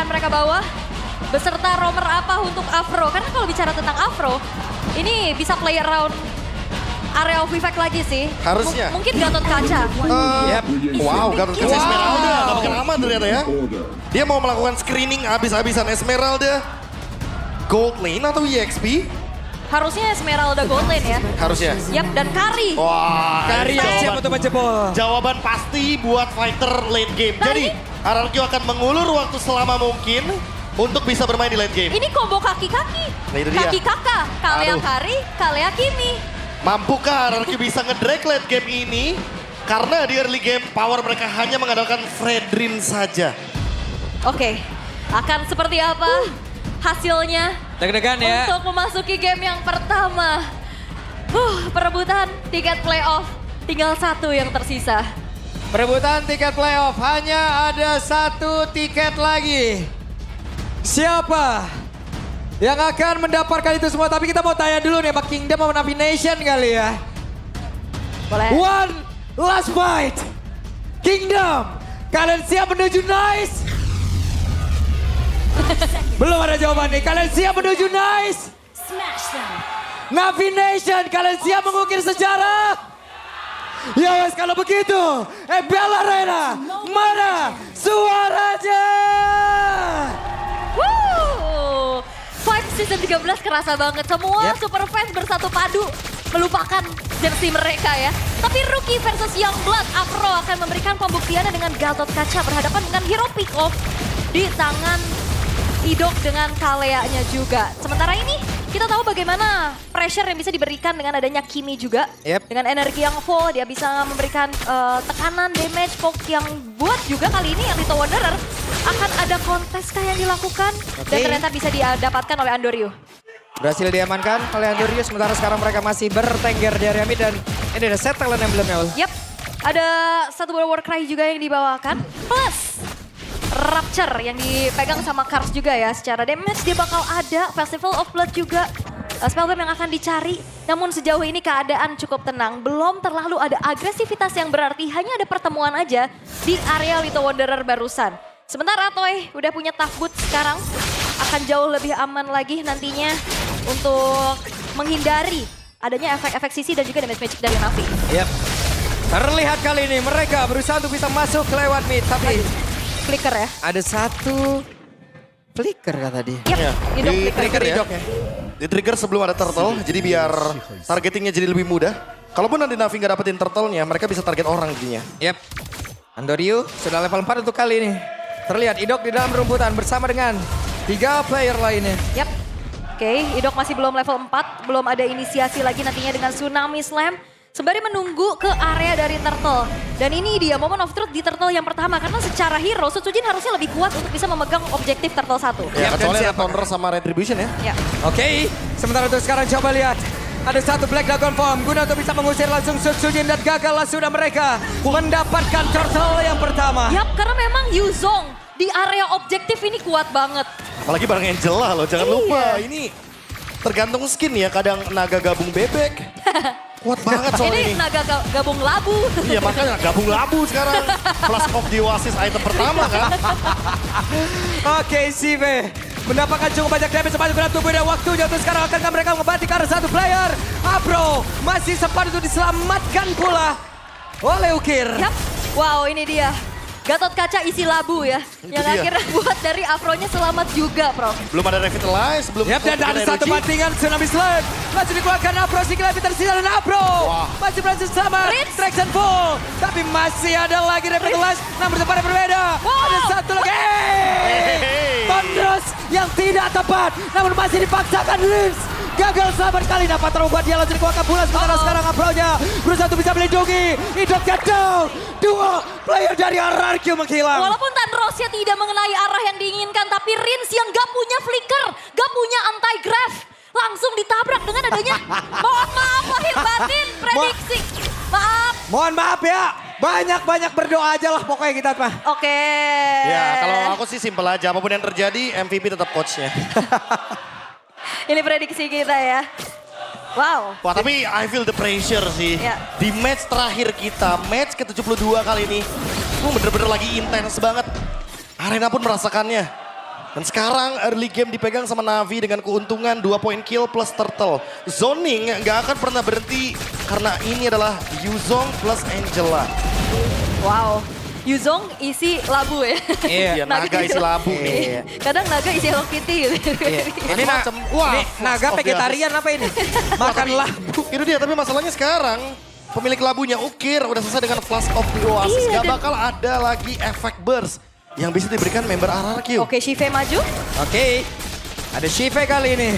akan mereka bawa? Beserta roamer apa untuk Afro? Karena kalau bicara tentang Afro, ini bisa play around area of effect lagi sih. Harusnya. Mungkin Gatot Kaca. Wow, Gatot Kaca Esmeralda. Gak makin aman ternyata ya. Dia mau melakukan screening habis-habisan Esmeralda. Gold lane atau EXP? Harusnya Esmeralda gold lane ya. Harusnya. Yap, dan Kari. Wah, Kari yang siap untuk menjebol. jawaban pasti buat fighter late game. Jadi, RRQ akan mengulur waktu selama mungkin untuk bisa bermain di late game. Ini combo kaki-kaki. Nah, itu dia. Kaki kakak. Kalea Aduh. Kari, Kalea Kimi. Mampukah RRQ bisa nge-drag late game ini? Karena di early game power mereka hanya mengandalkan Fredrin saja. Oke, akan seperti apa hasilnya Deg-degan ya. untuk memasuki game yang pertama. Perebutan tiket playoff, tinggal satu yang tersisa. Perebutan tiket playoff, hanya ada satu tiket lagi. Siapa yang akan mendapatkan itu semua? Tapi kita mau tanya dulu nih Pak Kingdom sama Navi Nation kali ya. Boleh? One last fight. Kingdom, kalian siap menuju Nice? Belum ada jawaban nih. Kalian siap menuju Nice? Navi Nation, kalian siap mengukir sejarah? Ya wes kalau begitu, Bella Arena, mana suaranya? Woo! Fight season 13 kerasa banget. Semua Yep. super fans bersatu padu melupakan jersey mereka ya. Tapi Rookie versus Youngblood, Afro akan memberikan pembuktiannya dengan Gatot Kaca berhadapan dengan Hero Pick-Off di tangan Idok dengan Kaleanya juga. Sementara ini kita tahu bagaimana pressure yang bisa diberikan dengan adanya Kimi juga. Yep. Dengan energi yang full dia bisa memberikan tekanan, damage, poke yang buat juga kali ini yang Little Wanderer akan ada kontes kah yang dilakukan. Dan ternyata bisa didapatkan oleh Andoryu. Berhasil diamankan oleh Andoryu, sementara sekarang mereka masih bertengger di area mid dan ini ada set talent emblemnya. Yap, ada satu buah Warcry juga yang dibawakan. Plus Rapture yang dipegang sama Kars juga ya. Secara damage dia bakal ada. Festival of Blood juga. Spellbomb yang akan dicari. Namun sejauh ini keadaan cukup tenang. Belum terlalu ada agresivitas yang berarti. Hanya ada pertemuan aja di area Little Wanderer barusan. Sementara Toy udah punya tough boot sekarang. Akan jauh lebih aman lagi nantinya untuk menghindari adanya efek-efek sisi dan juga damage magic dari Navi. Yap. Terlihat kali ini mereka berusaha untuk bisa masuk lewat mid. Tapi Flicker ya. ada satu flicker kata dia. Yap, Ya, Idok di flicker. trigger ya. Idok ya. Di trigger sebelum ada turtle, jadi biar targetingnya jadi lebih mudah. Kalaupun nanti Navi nggak dapetin turtle-nya, mereka bisa target orang jadinya. Yap. Andoryu sudah level 4 untuk kali ini. Terlihat Idok di dalam rumputan bersama dengan 3 player lainnya. Yap. Oke, Idok masih belum level 4. Belum ada inisiasi lagi nantinya dengan Tsunami Slam. Sembari menunggu ke area dari Turtle. Dan ini dia moment of truth di Turtle yang pertama. Karena secara hero, Sutsujin harusnya lebih kuat untuk bisa memegang objektif Turtle 1. Ya, Yap, kecuali dan ada siapa? Thonder sama Retribution ya. Ya. Oke, sementara untuk sekarang coba lihat. Ada satu Black Dragon Form guna untuk bisa mengusir langsung Sutsujin dan gagallah sudah mereka mendapatkan turtle yang pertama. Yap, karena memang Yuzong di area objektif ini kuat banget. Apalagi bareng Angela loh, jangan Iya. lupa. Ini tergantung skin ya, kadang naga gabung bebek. Kuat banget soal Ini ini. naga gabung labu. Iya makanya gabung labu sekarang. Flash of the Oasis item pertama kan. Oke, Sive mendapatkan cukup banyak damage sepanjang dalam tubuh dan waktunya untuk sekarang akankah mereka mengobati karena satu player. Afro masih sempat untuk diselamatkan pula oleh Ukir. Yap. Wow, ini dia. Gatot Kaca isi labu ya. Itu Yang dia. akhirnya buat dari Afronya selamat juga, Prof. Belum ada Revitalize, belum Yap, dan ada satu bantingan Tsunami Slam. Langsung dikeluarkan Afro, single lebih tersisa dan Afro. Wah. Masih berhasil sama Ritz. Traction full. Tapi masih ada lagi Revitalize. Namun tempat yang berbeda. Wow. Ada satu lagi. Hey. Thunderous yang tidak tepat. Namun masih dipaksakan Ritz. Gagal selamat kali dapat terubah dia langsung dikeluarkan pula sementara sekarang Afro-nya berusaha untuk bisa melindungi. Idoknya down. Dua player dari RRQ menghilang. Walaupun Tandrosnya tidak mengenai arah yang diinginkan, tapi Rins yang gak punya flicker, gak punya anti-grav, langsung ditabrak dengan adanya, mohon maaf lahir batin, prediksi. Maaf. Mohon maaf ya. Banyak-banyak berdoa aja lah pokoknya kita mah. Oke. Ya kalau aku sih simpel aja, apapun yang terjadi MVP tetap coachnya. Ini prediksi kita ya. Wow. Wah tapi I feel the pressure sih. Ya. Di match terakhir kita, match ke-72 kali ini. Bener-bener lagi intens banget. Arena pun merasakannya. Dan sekarang early game dipegang sama Navi dengan keuntungan 2 poin kill plus turtle. Zoning nggak akan pernah berhenti karena ini adalah Yuzong plus Angela. Wow. Yuzong isi labu ya. Iya, naga isi labu nih. Kadang naga isi Hello Kitty gitu. Ini naga vegetarian apa ini? Makan labu. Itu dia, tapi masalahnya sekarang pemilik labunya Ukir udah selesai dengan Flash of the Oasis. Gak bakal ada lagi efek burst yang bisa diberikan member RRQ. Oke, Shive maju. Oke, ada Shive kali ini.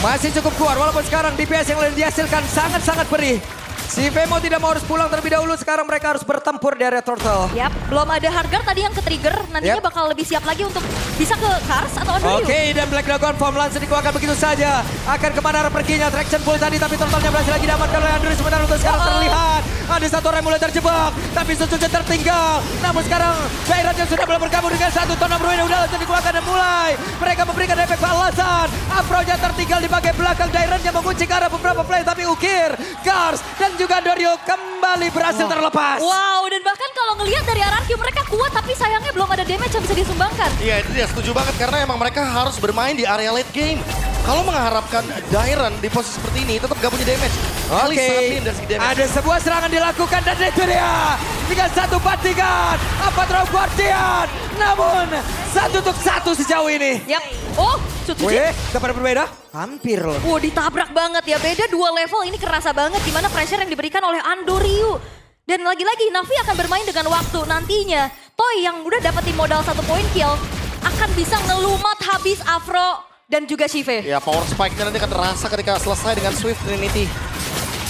Masih cukup kuat walaupun sekarang DPS yang dihasilkan sangat-sangat perih. Shive mau tidak mau harus pulang terlebih dahulu. Sekarang mereka harus bertempur di area turtle. Yap, belum ada Hardguard tadi yang ke-trigger. Nantinya bakal lebih siap lagi untuk bisa ke Kars atau Andrew. Oke, dan Black Dragon Form langsung dikeluarkan begitu saja. Akan kemana arah perginya? Traction pull tadi, tapi turtle-nya berhasil lagi diamankan oleh Andrew. Sebentar untuk sekarang terlihat. Ada satu orang yang mulai terjebak, tapi Sucunya tertinggal. Namun sekarang Jairat yang sudah mulai bergabung dengan satu Tornado Ruin yang udah langsung dikeluarkan dan mulai. Mereka memberikan efek balasan. Afro-nya tertinggal di bagian belakang. Jairatnya mengunci ke arah beberapa player, tapi Ukir, Kars, dan juga Dorio kembali berhasil terlepas. Wow, dan bahkan kalau ngelihat dari RRQ mereka kuat, tapi sayangnya belum ada damage yang bisa disumbangkan. Iya, itu dia, setuju banget karena emang mereka harus bermain di area late game. Kalau mengharapkan Dairon di posisi seperti ini tetap gak punya damage. Oke, ada sebuah serangan dilakukan dan itu dia. Dengan satu batikan, Apatrol Guardian. Namun, 1-1 sejauh ini. Yap. Oh, Sucuji. Dapat berbeda? Hampir loh. Ditabrak banget ya. Beda 2 level, ini kerasa banget gimana pressure yang diberikan oleh Andoryu. Dan lagi-lagi Navi akan bermain dengan waktu. Nantinya Toy yang udah dapetin modal 1 point kill akan bisa ngelumat habis Afro dan juga Shive. Ya, power spike-nya nanti akan terasa ketika selesai dengan Swift Trinity.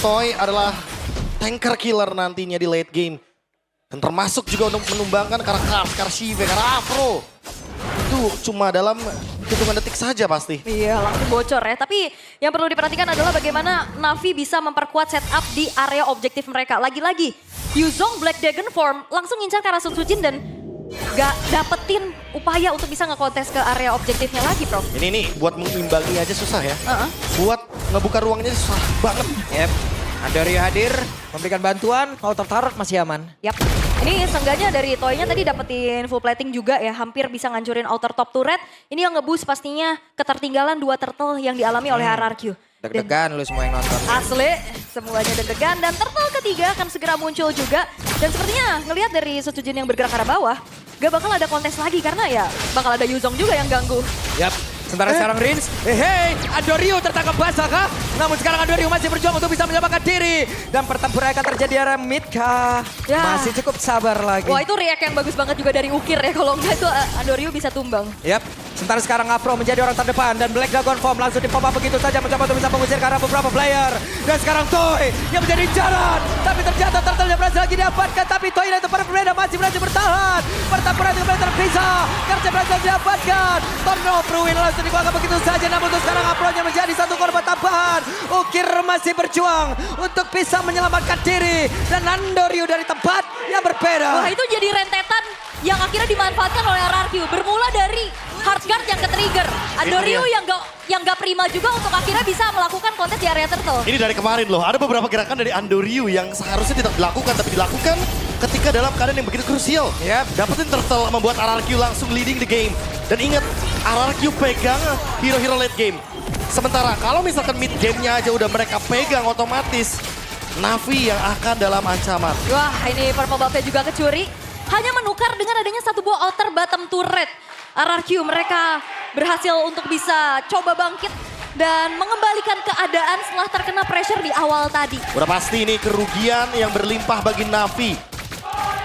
Toy adalah tanker killer nantinya di late game. Dan termasuk juga untuk menumbangkan karena Shive, karena Afro. Itu cuma dalam hitungan detik saja pasti. Iya, langsung bocor ya. Tapi yang perlu diperhatikan adalah bagaimana Navi bisa memperkuat setup di area objektif mereka. Lagi-lagi, Yuzong Black Dragon Form langsung ngincar ke arah Sun Sujin dan gak dapetin upaya untuk bisa ngekontes ke area objektifnya lagi, Prof. Ini nih, buat mengimbangi aja susah ya. Buat ngebuka ruangnya susah banget. Yep. Andoryu hadir, memberikan bantuan, kalau tertarik masih aman. Yap. Ini seenggaknya dari Toy-nya tadi dapetin full plating juga ya. Hampir bisa ngancurin outer top turret. Ini yang ngeboost pastinya ketertinggalan 2 turtle yang dialami oleh RRQ. Deg-degan lu semua yang nonton. Asli, semuanya deg-degan. Dan turtle ketiga akan segera muncul juga. Dan sepertinya ngelihat dari Sucujin yang bergerak ke arah bawah, gak bakal ada kontes lagi karena ya bakal ada Yuzong juga yang ganggu. Yap. Sementara sekarang Rins, Andoryu tertangkap basah kah? Namun sekarang Andoryu masih berjuang untuk bisa menyelamatkan diri. Dan pertempuran akan terjadi area mid kah? Ya. Masih cukup sabar lagi. Wah, itu react yang bagus banget juga dari Ukir ya. Kalau enggak itu Andoryu bisa tumbang. Yap. Sementara sekarang Afro menjadi orang terdepan dan Black Dragon Form langsung dipop up begitu saja mencoba untuk bisa mengusir ke arah beberapa player. Dan sekarang Toy yang menjadi incaran. Tapi ternyata turtle-nya berhasil lagi didapatkan. Tapi Toy dan tempat berbeda masih berhasil bertahan. Pertempuran kembali terpisah. Karena berhasil didapatkan. Tornado Ruin langsung dikeluarkan begitu saja. Namun untuk sekarang Afro-nya menjadi satu korban tambahan. Ukir masih berjuang untuk bisa menyelamatkan diri. Dan Andoryu dari tempat yang berbeda. Wah, itu jadi rentetan yang akhirnya dimanfaatkan oleh RRQ. Bermula dari Hardguard yang ke-trigger. Andoryu yang gak prima juga untuk akhirnya bisa melakukan kontes di area turtle. Ini dari kemarin loh, ada beberapa gerakan dari Andoryu yang seharusnya tidak dilakukan, tapi dilakukan ketika dalam keadaan yang begitu krusial. Dapetin turtle membuat RRQ langsung leading the game. Dan ingat, RRQ pegang hero-hero late game. Sementara kalau misalkan mid game-nya aja udah mereka pegang otomatis, Navi yang akan dalam ancaman. Wah, ini purple buff-nya juga kecuri. Hanya menukar dengan adanya satu buah outer bottom turret. RRQ mereka berhasil untuk bisa coba bangkit dan mengembalikan keadaan setelah terkena pressure di awal tadi. Udah pasti ini kerugian yang berlimpah bagi Navi.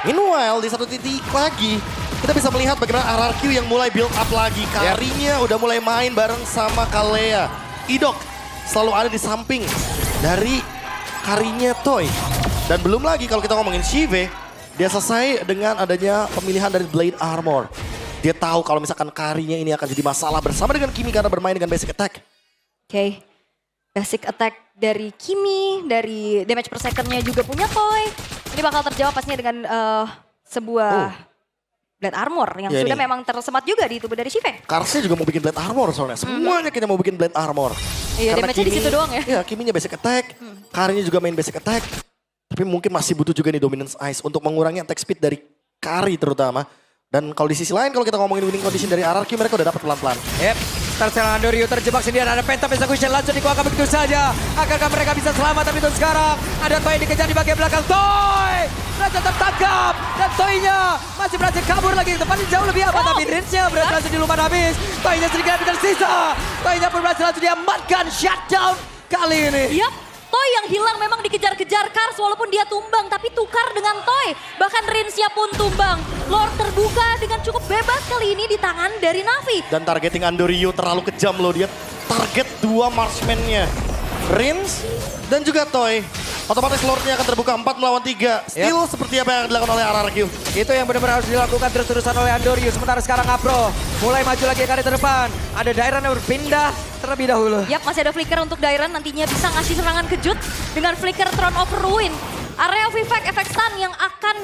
Meanwhile di satu titik lagi kita bisa melihat bagaimana RRQ yang mulai build up lagi. Karinya udah mulai main bareng sama Kalea. Idok selalu ada di samping dari Karinya Toy. Dan belum lagi kalau kita ngomongin Shive, dia selesai dengan adanya pemilihan dari Blade Armor. Dia tahu kalau misalkan Karinya ini akan jadi masalah bersama dengan Kimi karena bermain dengan basic attack. Oke. Basic attack dari Kimi, dari damage per second-nya juga punya Toy. Ini bakal terjawab pastinya dengan sebuah Blade Armor yang sudah memang tersemat juga di tubuh dari Shive. Karsnya juga mau bikin Blade Armor soalnya. Semuanya kita mau bikin Blade Armor. Iya, damage-nya di situ doang ya. Iya, Kiminya basic attack. Karinya juga main basic attack. Tapi mungkin masih butuh juga nih Dominance Ice untuk mengurangi attack speed dari Kari terutama. Dan kalau di sisi lain, kalau kita ngomongin winning condition dari RRQ, mereka udah dapat pelan-pelan. Yep, start serangan Andoryu terjebak sendirian. Ada Phantom Execution langsung dikuakan begitu saja. Akankah mereka bisa selamat? Tapi itu sekarang ada Toy dikejar di bagian belakang. Toy berhasil tertangkap. Dan Toy-nya masih berhasil kabur lagi. Tempatnya jauh lebih aman. Tapi range-nya berhasil langsung dilumat habis. Toy-nya sedikit lebih tersisa. Toy-nya pun berhasil langsung diamankan. Shutdown kali ini. Yap. Toy yang hilang memang dikejar-kejar Kars walaupun dia tumbang. Tapi tukar dengan Toy. Bahkan Rinsnya pun tumbang. Lord terbuka dengan cukup bebas kali ini di tangan dari Navi. Dan targeting Andoryu terlalu kejam loh. Dia target 2 marksman-nya. Rins dan juga Toy. Otomatis Lordnya akan terbuka 4 melawan 3. Still seperti apa yang dilakukan oleh RRQ. Itu yang benar-benar harus dilakukan terus-terusan oleh Andoryu. Sementara sekarang Apro mulai maju lagi ke arah terdepan. Ada Dairan yang berpindah terlebih dahulu. Yap, masih ada flicker untuk Dairan. Nantinya bisa ngasih serangan kejut dengan flicker Throne of Ruin. Area Vivek efek stun yang akan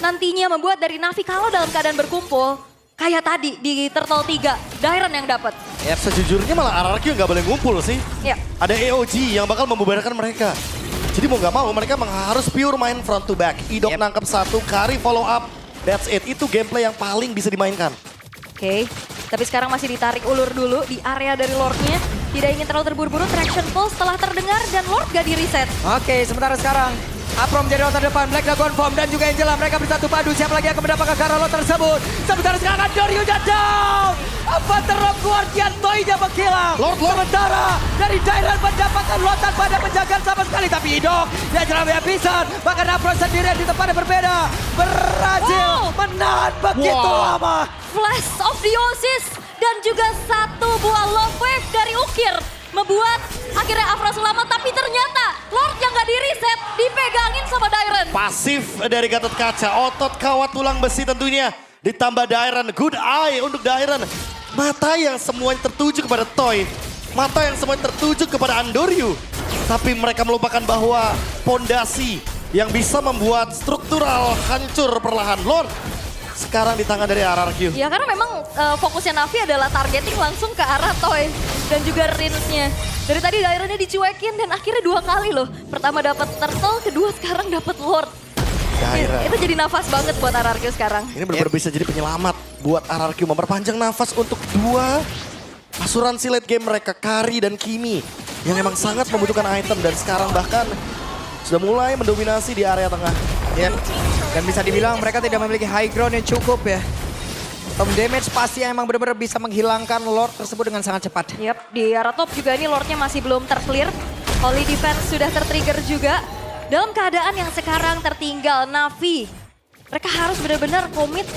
nantinya membuat dari Navi kalau dalam keadaan berkumpul. Kayak tadi di Turtle 3, Dairan yang dapat. Ya, sejujurnya malah RRQ nggak boleh ngumpul sih. Ya. Ada AOG yang bakal membubarkan mereka. Jadi mau nggak mau mereka harus pure main front to back. Idok nangkep 1, Kari follow up. That's it. Itu gameplay yang paling bisa dimainkan. Oke, tapi sekarang masih ditarik ulur dulu di area dari Lordnya. Tidak ingin terlalu terburu-buru, Traction Pulse telah terdengar dan Lord gak di-reset. Oke, sementara sekarang Apro menjadi rotan depan, Black Dragon Form dan juga Angela. Mereka bersatu padu, siapa lagi yang akan mendapatkan Karolo tersebut. Sementara sekarang Andoryu down. Apa terok Guardian Toy-nya menghilang. Sementara dari Dairan mendapatkan lotan pada penjagaan sama sekali. Tapi Idok, dia jelas habisan. Bahkan Apro sendirian di tempat yang berbeda. Berhasil menahan begitu lama. Flash of the Oasis dan juga satu buah love wave dari Ukir. Membuat akhirnya Afro selamat, tapi ternyata Lord yang gak di-reset, dipegangin sama Dairan. Pasif dari Gatot Kaca, otot kawat tulang besi tentunya. Ditambah Dairan, good eye untuk Dairan. Mata yang semuanya tertuju kepada Toy. Mata yang semuanya tertuju kepada Andoryu. Tapi mereka melupakan bahwa pondasi yang bisa membuat struktural hancur perlahan. Lord sekarang di tangan dari RRQ. Ya karena memang fokusnya Navi adalah targeting langsung ke arah Toy dan juga Rinsnya. Dari tadi Dairannya dicuekin dan akhirnya 2 kali loh. Pertama dapat Turtle, kedua sekarang dapat Lord. Dairan. Itu jadi nafas banget buat RRQ sekarang. Ini benar-benar bisa jadi penyelamat buat RRQ. Memperpanjang nafas untuk 2 asuransi late game mereka, Kari dan Kimi. Yang memang sangat membutuhkan item dan sekarang bahkan sudah mulai mendominasi di area tengah. Ya. Dan bisa dibilang mereka tidak memiliki high ground yang cukup ya. Tom damage pasti yang emang benar-benar bisa menghilangkan Lord tersebut dengan sangat cepat. Yap, di arah top juga ini Lordnya masih belum terclear. Holy Defense sudah tertrigger juga. Dalam keadaan yang sekarang tertinggal Navi, mereka harus benar-benar komit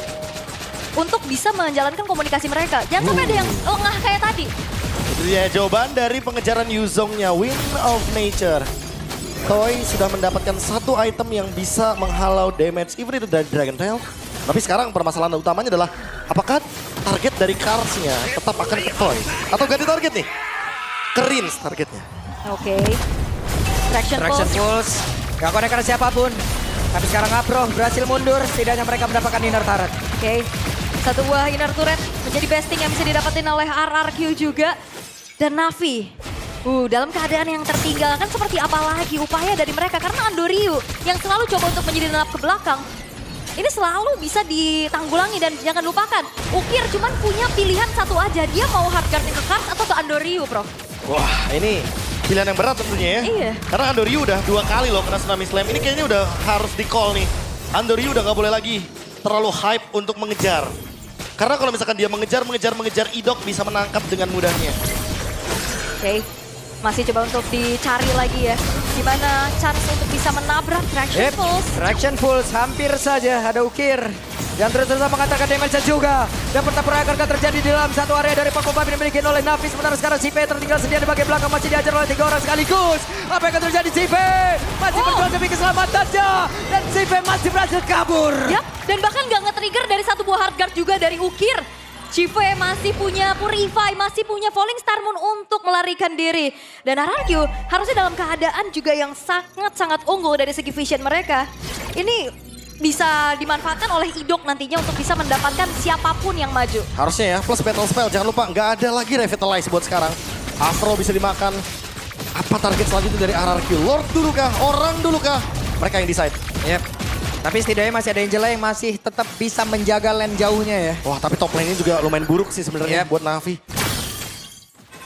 untuk bisa menjalankan komunikasi mereka. Jangan sampai ada yang lengah kayak tadi. Itu dia jawaban dari pengejaran Yuzongnya, Wind of Nature. Toy sudah mendapatkan 1 item yang bisa menghalau damage even itu dari Dragon Tail. Tapi sekarang permasalahan utamanya adalah apakah target dari Karsnya tetap akan ke Toy? Atau ganti target nih? Ke Rins targetnya. Oke. Traction Pulse. Pulse. Gak connect karena siapapun. Tapi sekarang Apro berhasil mundur. Setidaknya mereka mendapatkan inner turret. Oke. Satu buah inner turret menjadi besting yang bisa didapetin oleh RRQ juga. Dan Navi. Dalam keadaan yang tertinggal kan seperti apa lagi upaya dari mereka. Karena Andoryu yang selalu coba untuk menjadi nelap ke belakang. Ini selalu bisa ditanggulangi dan jangan lupakan. Ukir cuman punya pilihan satu aja. Dia mau hardguardnya ke Kars atau ke Andoryu, Prof. Wah ini pilihan yang berat tentunya ya. Iya. Karena Andoryu udah 2 kali loh kena Tsunami Slam. Ini kayaknya udah harus di call nih. Andoryu udah gak boleh lagi terlalu hype untuk mengejar. Karena kalau misalkan dia mengejar Idok bisa menangkap dengan mudahnya. Oke. Masih coba untuk dicari lagi ya. Gimana chance untuk bisa menabrak Traction Pulse. Traction Pulse hampir saja ada Ukir. Dan terus-terusan mengatakan damage juga. Dan pertempuran akan terjadi di dalam satu area dari Pakupa yang dimiliki oleh Navi. Sementara sekarang Cipe tertinggal sendiri di bagian belakang. Masih diajar oleh 3 orang sekaligus. Apa yang akan terjadi Cipe? Masih berjuang demi keselamatannya. Dan Cipe masih berhasil kabur. Yap, dan bahkan gak nge-trigger dari satu buah hardguard juga dari Ukir. Cive masih punya Purify, masih punya Falling Star Moon untuk melarikan diri. Dan RRQ harusnya dalam keadaan juga yang sangat-sangat unggul dari segi vision mereka. Ini bisa dimanfaatkan oleh Idok nantinya untuk bisa mendapatkan siapapun yang maju. Harusnya ya, plus Battle Spell. Jangan lupa, nggak ada lagi Revitalize buat sekarang. Afro bisa dimakan. Apa target selanjutnya dari RRQ? Lord dulu kah? Orang dulu kah? Mereka yang decide. Yep. Tapi setidaknya masih ada Angela yang masih tetap bisa menjaga lane jauhnya ya. Wah, tapi top lane ini juga lumayan buruk sih sebenarnya buat Na'Vi.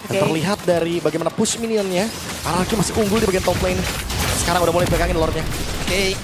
Dan terlihat dari bagaimana push minionnya, RRQ masih unggul di bagian top lane. Sekarang udah mulai pegangin lordnya. Oke.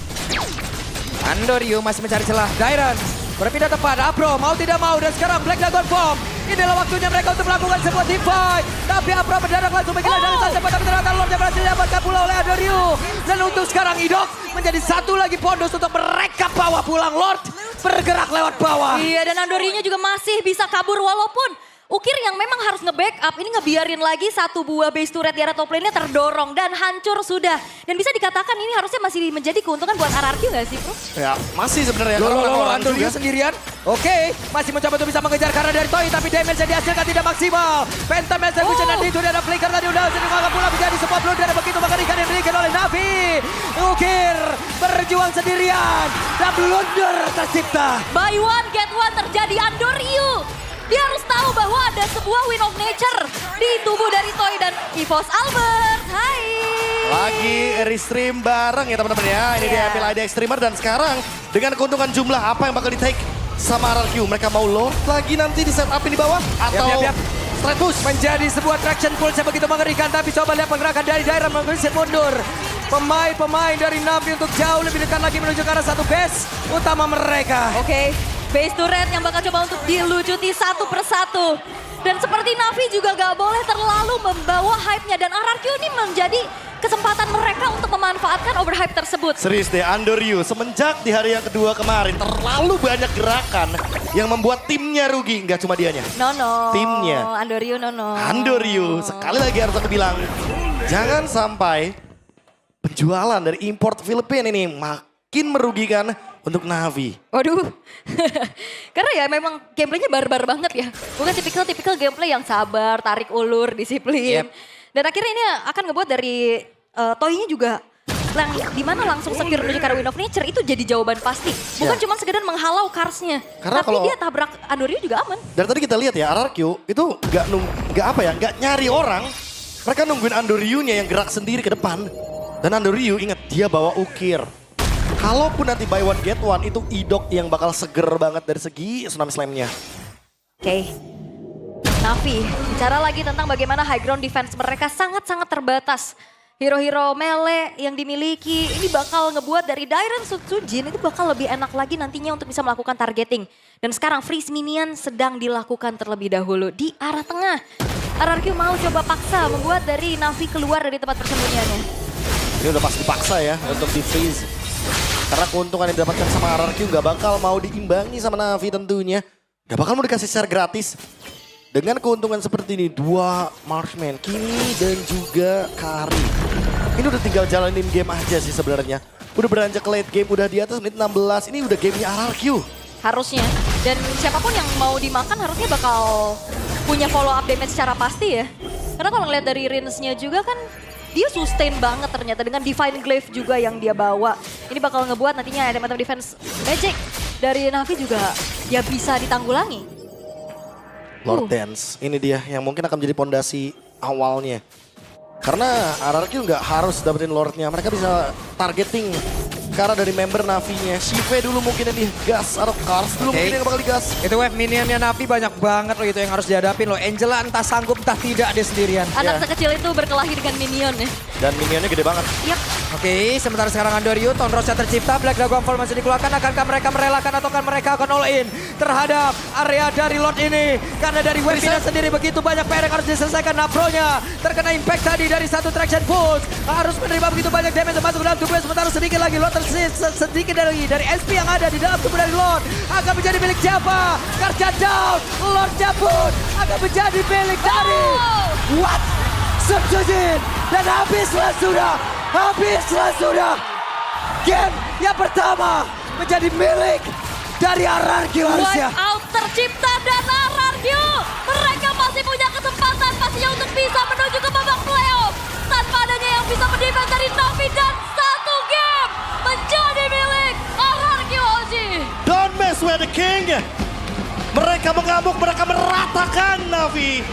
Andoryu masih mencari celah. Dairon berpindah tepat. Apro mau tidak mau dan sekarang Black Dragon Bomb. Inilah waktunya mereka untuk melakukan sebuah team fight. Tapi Apro mendadak langsung menggila dari saja. Tapi ternyata lordnya berhasil didapatkan pula oleh Andoryu. Dan untuk sekarang Idok menjadi satu lagi bonus untuk mereka bawa pulang Lord. Bergerak lewat bawah. Iya, dan Andoryu juga masih bisa kabur walaupun Ukir yang memang harus nge-backup, ini ngebiarin lagi satu buah base turret di area top lane-nya terdorong dan hancur sudah. Dan bisa dikatakan ini harusnya masih menjadi keuntungan buat RRQ nggak sih, Bro? Ya, masih sebenarnya. Andoryu sendirian. Oke, masih mencoba untuk bisa mengejar karena dari Toy, tapi damage yang dihasilkan tidak maksimal. Phantom Execution dan itu ada flicker tadi udah dimakan pula menjadi sebuah blunder dan begitu mengerikan yang diberikan oleh Na'Vi. Ukir berjuang sendirian dan blunder tercipta. Buy one, get one terjadi Andoryu. Dia harus tahu bahwa ada sebuah win of nature di tubuh dari Toy dan EVOS Albert. Hai. Lagi restream bareng ya teman-teman ya. Ini dia ambil ID Extremer dan sekarang dengan keuntungan jumlah apa yang bakal di-take sama RRQ. Mereka mau Lord lagi nanti di setup di bawah atau straight push. Menjadi sebuah traction pulse yang begitu mengerikan. Tapi coba lihat pergerakan dari Dairon menggeser mundur. Pemain-pemain dari Na'Vi untuk jauh lebih dekat lagi menuju ke arah satu base utama mereka. Oke. Base turret yang bakal coba untuk dilucuti satu persatu. Dan seperti Na'Vi juga gak boleh terlalu membawa hype-nya. Dan RRQ ini menjadi kesempatan mereka untuk memanfaatkan overhype tersebut. Serius deh, Andoryu semenjak di hari yang kedua kemarin terlalu banyak gerakan yang membuat timnya rugi. Nggak cuma dianya. No. Timnya. Andoryu no. Andoryu, sekali lagi harus aku bilang. Jangan sampai penjualan dari import Filipina ini makin merugikan untuk Na'Vi. Waduh, karena ya memang gameplaynya barbar banget ya. Bukan tipikal gameplay yang sabar, tarik ulur, disiplin. Dan akhirnya ini akan ngebuat dari Toy-nya juga yang dimana langsung secure menuju ke arah Win of Nature itu jadi jawaban pasti. Bukan cuma sekedar menghalau Karsnya, tapi dia tabrak Andoryu juga aman. Dari tadi kita lihat ya RRQ itu nggak nyari orang. Mereka nungguin Andoryu-nya yang gerak sendiri ke depan. Dan Andoryu ingat dia bawa Ukir. Kalaupun nanti buy one get one itu Idok yang bakal seger banget dari segi Tsunami Slam-nya. Oke. Na'Vi, bicara lagi tentang bagaimana high ground defense mereka sangat-sangat terbatas. Hero-hero melee yang dimiliki ini bakal ngebuat dari Dairon Sutsujin itu bakal lebih enak lagi nantinya untuk bisa melakukan targeting. Dan sekarang freeze minion sedang dilakukan terlebih dahulu di arah tengah. RRQ mau coba paksa membuat dari Na'Vi keluar dari tempat persembunyiannya. Ini udah pasti dipaksa ya untuk di freeze. Karena keuntungan yang didapatkan sama RRQ nggak bakal mau diimbangi sama Na'Vi tentunya. Nggak bakal mau dikasih share gratis. Dengan keuntungan seperti ini, dua marksman, Kimi dan juga Kari. Ini udah tinggal jalanin game aja sih sebenarnya. Udah beranjak ke late game, udah di atas menit 16. Ini udah gamenya RRQ. Harusnya. Dan siapapun yang mau dimakan harusnya bakal punya follow up damage secara pasti ya. Karena kalau ngeliat dari range-nya juga kan dia sustain banget ternyata dengan Divine Glaive juga yang dia bawa. Ini bakal ngebuat nantinya item-item defense magic dari Na'Vi juga ya bisa ditanggulangi. Lord Dance, ini dia yang mungkin akan menjadi pondasi awalnya. Karena RRQ nggak harus dapetin Lordnya, mereka bisa targeting karena dari member Na'Vi-nya. Shive dulu mungkin yang digas, atau Kars dulu mungkin yang bakal digas. Itu wave minionnya Na'Vi banyak banget loh itu yang harus dihadapin loh. Angela entah sanggup entah tidak dia sendirian. Anak sekecil itu berkelahi dengan minion ya. Dan minionnya gede banget. Yap. Oke, sementara sekarang Andoryu, Tonrosnya tercipta, Black Dragon Fall masih dikeluarkan. Akankah mereka merelakan ataukah mereka akan all in terhadap area dari Lord ini? Karena dari wave minionnya sendiri begitu banyak PR yang harus diselesaikan. Napronya terkena impact tadi dari satu traction pulse. Harus menerima begitu banyak damage masuk ke dalam tubuhnya. Sementara sedikit lagi Lord sedikit dari SP yang ada di dalam tubuh dari Lord. Akan menjadi milik siapa? Karja down, Lord cabut. Akan menjadi milik dari... What? Sutsujin. Dan habislah sudah. Game yang pertama menjadi milik dari RRQ harusnya. Wipeout tercipta dan RRQ. Mereka masih punya kesempatan pastinya untuk bisa menuju ke babak playoff. Tanpa adanya yang bisa mendefend dari Na'Vi dan satu game menjadi milik RRQ OG. Don't mess with the king. Mereka mengamuk, mereka meratakan Na'Vi.